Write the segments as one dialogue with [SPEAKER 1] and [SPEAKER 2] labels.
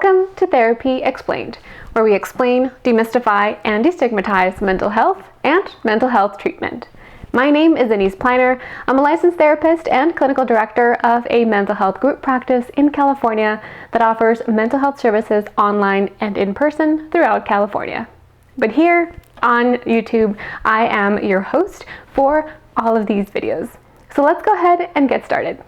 [SPEAKER 1] Welcome to Therapy Explained, where we explain, demystify, and destigmatize mental health and mental health treatment. My name is Denise Pliner. I'm a licensed therapist and clinical director of a mental health group practice in California that offers mental health services online and in person throughout California. But here on YouTube, I am your host for all of these videos. So let's go ahead and get started.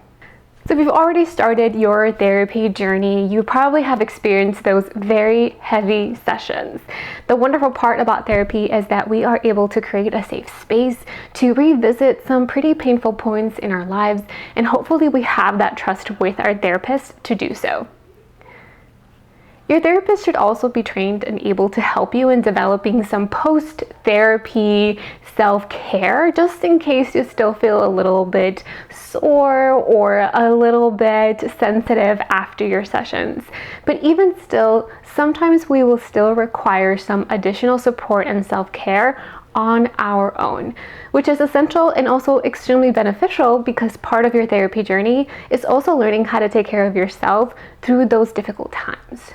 [SPEAKER 1] So if you've already started your therapy journey, you probably have experienced those very heavy sessions. The wonderful part about therapy is that we are able to create a safe space to revisit some pretty painful points in our lives, and hopefully we have that trust with our therapist to do so. Your therapist should also be trained and able to help you in developing some post-therapy self-care, just in case you still feel a little bit sore or a little bit sensitive after your sessions. But even still, sometimes we will still require some additional support and self-care on our own, which is essential and also extremely beneficial because part of your therapy journey is also learning how to take care of yourself through those difficult times.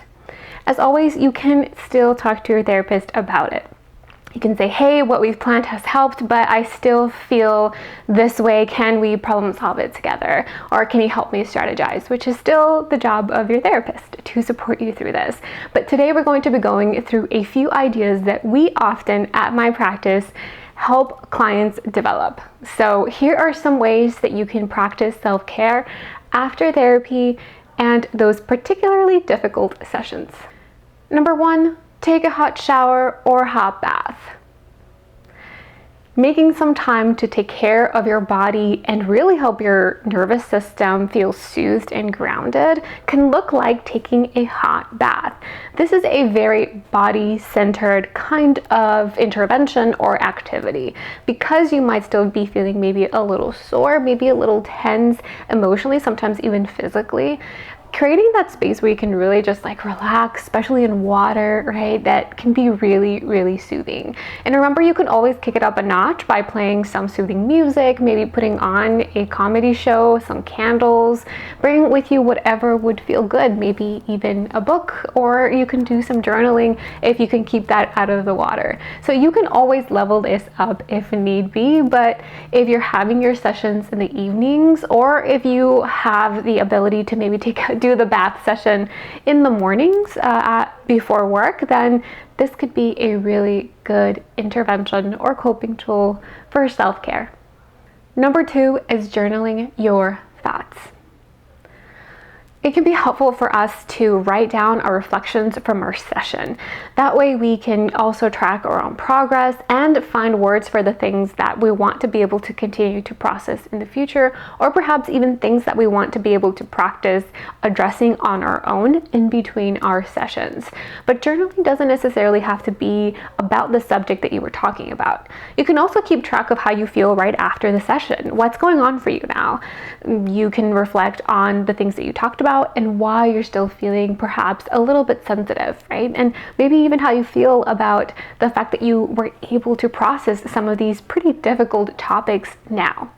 [SPEAKER 1] As always, you can still talk to your therapist about it. You can say, hey, what we've planned has helped, but I still feel this way. Can we problem solve it together? Or can you help me strategize? Which is still the job of your therapist, to support you through this. But today we're going to be going through a few ideas that we often at my practice help clients develop. So here are some ways that you can practice self-care after therapy and those particularly difficult sessions. Number 1, take a hot shower or hot bath. Making some time to take care of your body and really help your nervous system feel soothed and grounded can look like taking a hot bath. This is a very body-centered kind of intervention or activity. Because you might still be feeling maybe a little sore, maybe a little tense emotionally, sometimes even physically, creating that space where you can really just relax, especially in water, right? That can be really, really soothing. And remember, you can always kick it up a notch by playing some soothing music, maybe putting on a comedy show, some candles, bring with you whatever would feel good, maybe even a book, or you can do some journaling if you can keep that out of the water. So you can always level this up if need be, but if you're having your sessions in the evenings, or if you have the ability to maybe do the bath session in the mornings before work, then this could be a really good intervention or coping tool for self-care. Number 2 is journaling your thoughts. It can be helpful for us to write down our reflections from our session. That way we can also track our own progress and find words for the things that we want to be able to continue to process in the future, or perhaps even things that we want to be able to practice addressing on our own in between our sessions. But journaling doesn't necessarily have to be about the subject that you were talking about. You can also keep track of how you feel right after the session. What's going on for you now? You can reflect on the things that you talked about and why you're still feeling perhaps a little bit sensitive, right? And maybe even how you feel about the fact that you were able to process some of these pretty difficult topics now.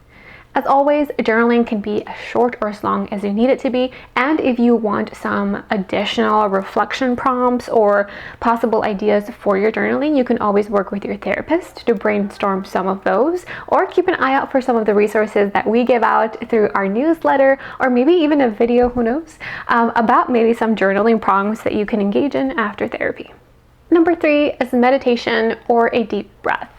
[SPEAKER 1] As always, journaling can be as short or as long as you need it to be, and if you want some additional reflection prompts or possible ideas for your journaling, you can always work with your therapist to brainstorm some of those, or keep an eye out for some of the resources that we give out through our newsletter, or maybe even a video, who knows, about maybe some journaling prompts that you can engage in after therapy. Number 3 is meditation or a deep breath.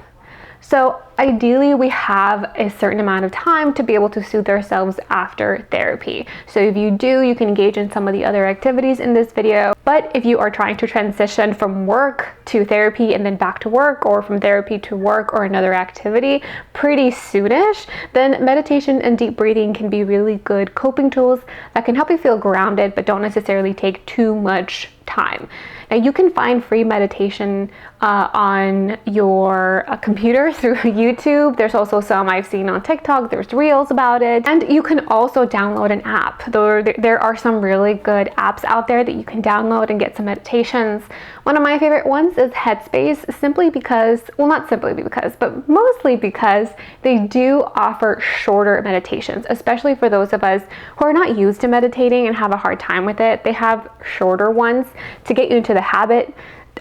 [SPEAKER 1] So ideally, we have a certain amount of time to be able to soothe ourselves after therapy. So if you do, you can engage in some of the other activities in this video. But if you are trying to transition from work to therapy and then back to work, or from therapy to work or another activity pretty soonish, then meditation and deep breathing can be really good coping tools that can help you feel grounded but don't necessarily take too much time. Now you can find free meditation on your computer through YouTube. There's also some I've seen on TikTok. There's reels about it. And you can also download an app. There are some really good apps out there that you can download out and get some meditations. One of my favorite ones is Headspace, simply because, well, not simply because, but mostly because they do offer shorter meditations, especially for those of us who are not used to meditating and have a hard time with it. They have shorter ones to get you into the habit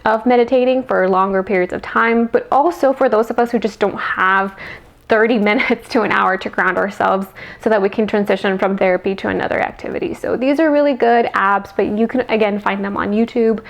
[SPEAKER 1] of meditating for longer periods of time, but also for those of us who just don't have 30 minutes to an hour to ground ourselves so that we can transition from therapy to another activity. So these are really good apps, but you can again find them on YouTube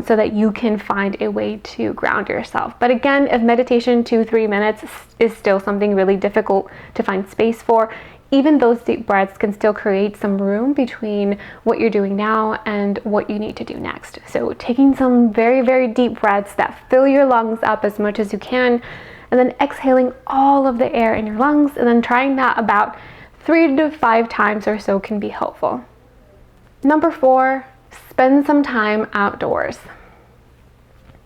[SPEAKER 1] so that you can find a way to ground yourself. But again, if meditation 2-3 minutes is still something really difficult to find space for, even those deep breaths can still create some room between what you're doing now and what you need to do next. So taking some very, very deep breaths that fill your lungs up as much as you can, and then exhaling all of the air in your lungs, and then trying that about 3 to 5 times or so can be helpful. Number 4, spend some time outdoors.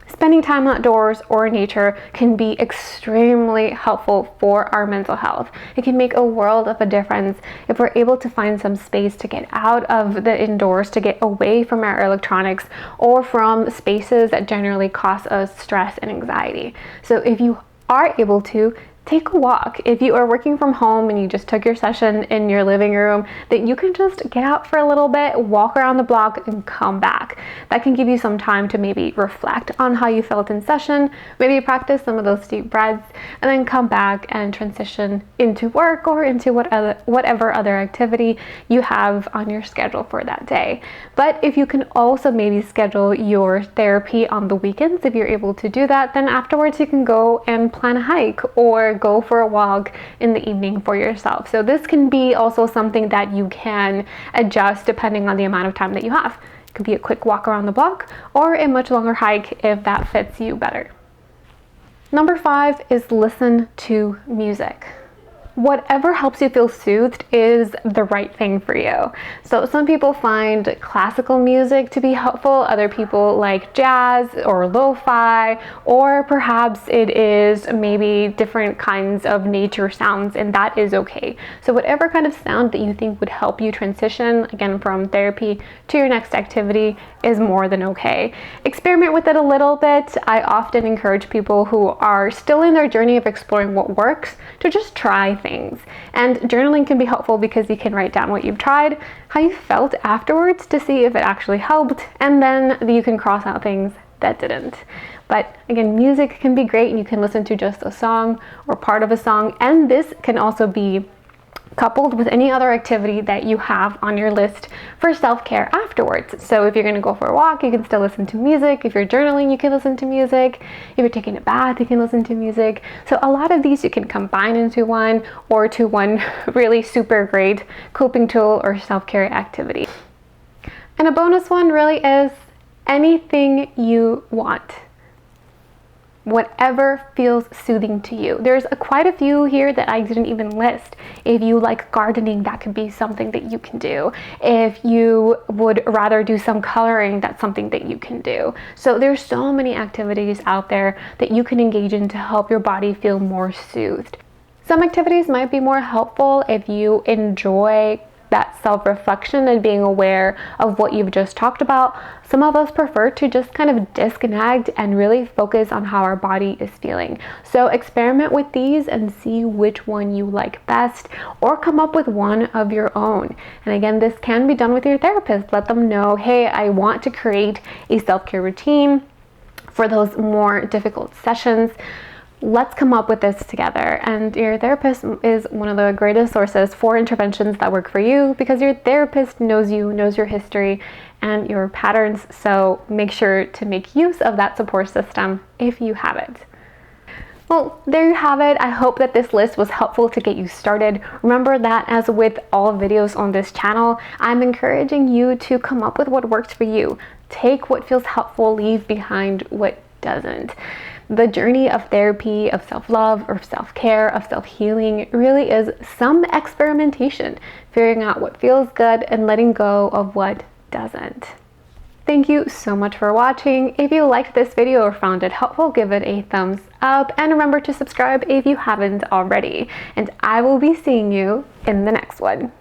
[SPEAKER 1] Spending time outdoors or in nature can be extremely helpful for our mental health. It can make a world of a difference if we're able to find some space to get out of the indoors, to get away from our electronics or from spaces that generally cause us stress and anxiety. So if you are able to, take a walk. If you are working from home and you just took your session in your living room, that you can just get out for a little bit, walk around the block and come back. That can give you some time to maybe reflect on how you felt in session, maybe practice some of those deep breaths, and then come back and transition into work or into whatever other activity you have on your schedule for that day. But if you can also maybe schedule your therapy on the weekends, if you're able to do that, then afterwards you can go and plan a hike or go for a walk in the evening for yourself. So this can be also something that you can adjust depending on the amount of time that you have. It could be a quick walk around the block or a much longer hike if that fits you better. Number 5 is listen to music. Whatever helps you feel soothed is the right thing for you. So some people find classical music to be helpful, other people like jazz or lo-fi, or perhaps it is maybe different kinds of nature sounds, and that is okay. So whatever kind of sound that you think would help you transition, again, from therapy to your next activity is more than okay. Experiment with it a little bit. I often encourage people who are still in their journey of exploring what works to just try things. And journaling can be helpful because you can write down what you've tried, how you felt afterwards to see if it actually helped, and then you can cross out things that didn't. But again, music can be great, and you can listen to just a song or part of a song, and this can also be coupled with any other activity that you have on your list for self-care afterwards. So if you're going to go for a walk, you can still listen to music. If you're journaling, you can listen to music. If you're taking a bath, you can listen to music. So a lot of these you can combine into one, or to one really super great coping tool or self-care activity. And a bonus one really is anything you want. Whatever feels soothing to you. There's quite a few here that I didn't even list. If you like gardening, that could be something that you can do. If you would rather do some coloring, that's something that you can do. So there's so many activities out there that you can engage in to help your body feel more soothed. Some activities might be more helpful if you enjoy that self-reflection and being aware of what you've just talked about. Some of us prefer to just kind of disconnect and really focus on how our body is feeling. So experiment with these and see which one you like best, or come up with one of your own. And again, this can be done with your therapist. Let them know, hey, I want to create a self-care routine for those more difficult sessions. Let's come up with this together. And your therapist is one of the greatest sources for interventions that work for you, because your therapist knows you, knows your history and your patterns. So make sure to make use of that support system if you have it. Well, there you have it. I hope that this list was helpful to get you started. Remember that, as with all videos on this channel, I'm encouraging you to come up with what works for you. Take what feels helpful, leave behind what doesn't. The journey of therapy, of self-love, or self-care, of self-healing really is some experimentation, figuring out what feels good and letting go of what doesn't. Thank you so much for watching. If you liked this video or found it helpful, give it a thumbs up, and remember to subscribe if you haven't already. And I will be seeing you in the next one.